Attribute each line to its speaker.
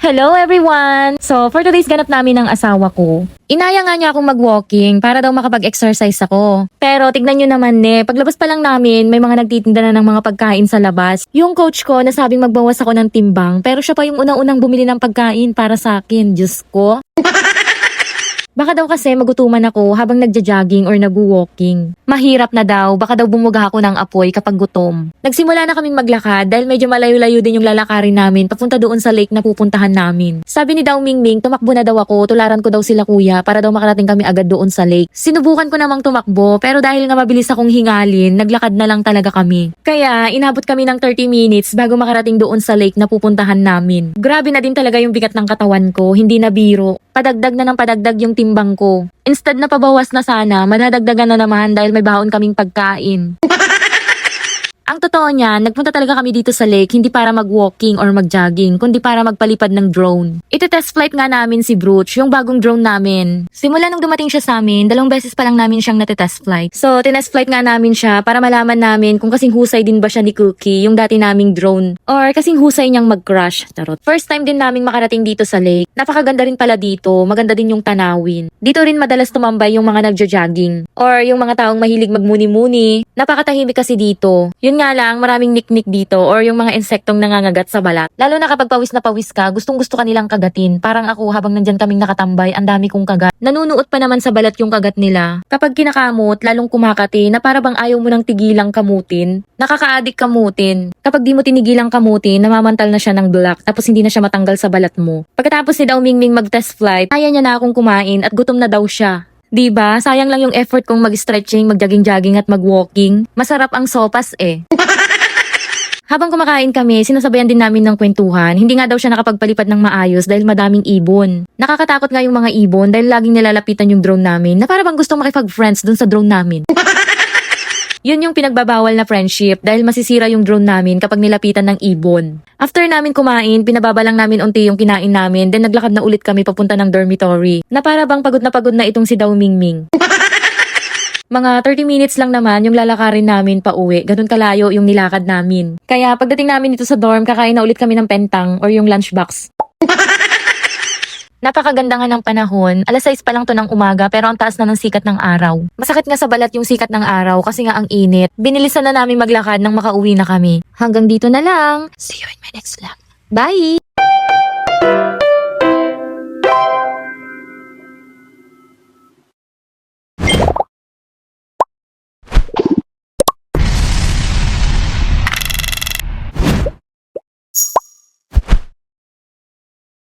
Speaker 1: Hello everyone! So, for today's ganap namin ng asawa ko, inaya nga niya akong mag-walking para daw makapag-exercise ako. Pero tignan nyo naman paglabas pa lang namin, may mga nagtitinda na ng mga pagkain sa labas. Yung coach ko nasabing magbawas ako ng timbang, pero siya pa yung unang-unang bumili ng pagkain para sa akin. Diyos ko. Baka daw kasi magutuman ako habang nagja-jogging or nag-walking. Mahirap na daw, baka daw bumuga ako ng apoy kapag gutom. Nagsimula na kaming maglakad dahil medyo malayo-layo din yung lalakarin namin papunta doon sa lake na pupuntahan namin. Sabi ni Daw Mingming, tumakbo na daw ako, tularan ko daw sila kuya para daw makarating kami agad doon sa lake. Sinubukan ko namang tumakbo pero dahil nga mabilis akong hingalin, naglakad na lang talaga kami. Kaya inabot kami ng 30 minutes bago makarating doon sa lake na pupuntahan namin. Grabe na din talaga yung bigat ng katawan ko, hindi na biro. Padagdag na ng padagdag yung timbang ko. Instead na pabawas na sana, madadagdagan na naman dahil may baon kaming pagkain. Ang totoo niyan, nagpunta talaga kami dito sa lake hindi para mag-walking or mag-jogging, kundi para magpalipad ng drone. Ite-test flight nga namin si Brooch, yung bagong drone namin. Simula nung dumating siya sa amin, 2 beses pa lang namin siyang nate-test flight. So, tinest flight nga namin siya para malaman namin kung kasing husay din ba siya ni Cookie, yung dati naming drone, or kasing husay niyang mag-crash. Charot. First time din namin makarating dito sa lake. Napakaganda rin pala dito, maganda din yung tanawin. Dito rin madalas tumambay yung mga nagjo-jogging, or yung mga taong mahilig magmuni-muni. Napakatahimik kasi dito. Yun nga lang, maraming niknik dito or yung mga insektong nangangagat sa balat. Lalo na kapag pawis na pawis ka, gustong-gusto ka nilang kagatin. Parang ako habang nandyan kaming nakatambay, ang dami kong kagat. Nanunuot pa naman sa balat yung kagat nila. Kapag kinakamot, lalong kumakati na para bang ayaw mo nang tigilang kamutin. Nakaka-addict kamutin. Kapag di mo tinigilang kamutin, namamantal na siya ng black tapos hindi na siya matanggal sa balat mo. Pagkatapos ni Daw Mingming mag-test flight, kaya niya na akong kumain at gutom na daw siya. Diba? Sayang lang yung effort kong mag-stretching, mag-jogging-jogging at mag-walking. Masarap ang sopas eh. Habang kumakain kami, sinasabayan din namin ng kwentuhan. Hindi nga daw siya nakapagpalipad ng maayos dahil madaming ibon. Nakakatakot nga yung mga ibon dahil laging nilalapitan yung drone namin na para bang gustong makipag-friends dun sa drone namin. Yun yung pinagbabawal na friendship dahil masisira yung drone namin kapag nilapitan ng ibon. After namin kumain, pinababa lang namin unti yung kinain namin, then naglakad na ulit kami papunta ng dormitory. Na para bang pagod na itong si Daw Mingming. Mga 30 minutes lang naman yung lalakarin namin pa uwi, ganun kalayo yung nilakad namin. Kaya pagdating namin dito sa dorm, kakain na ulit kami ng pentang or yung lunchbox. Napakaganda nga ng panahon, 6:00 pa lang to ng umaga pero ang taas na ng sikat ng araw. Masakit nga sa balat yung sikat ng araw kasi nga ang init. Binilisan na namin maglakad nang makauwi na kami. Hanggang dito na lang. See you in my next vlog. Bye!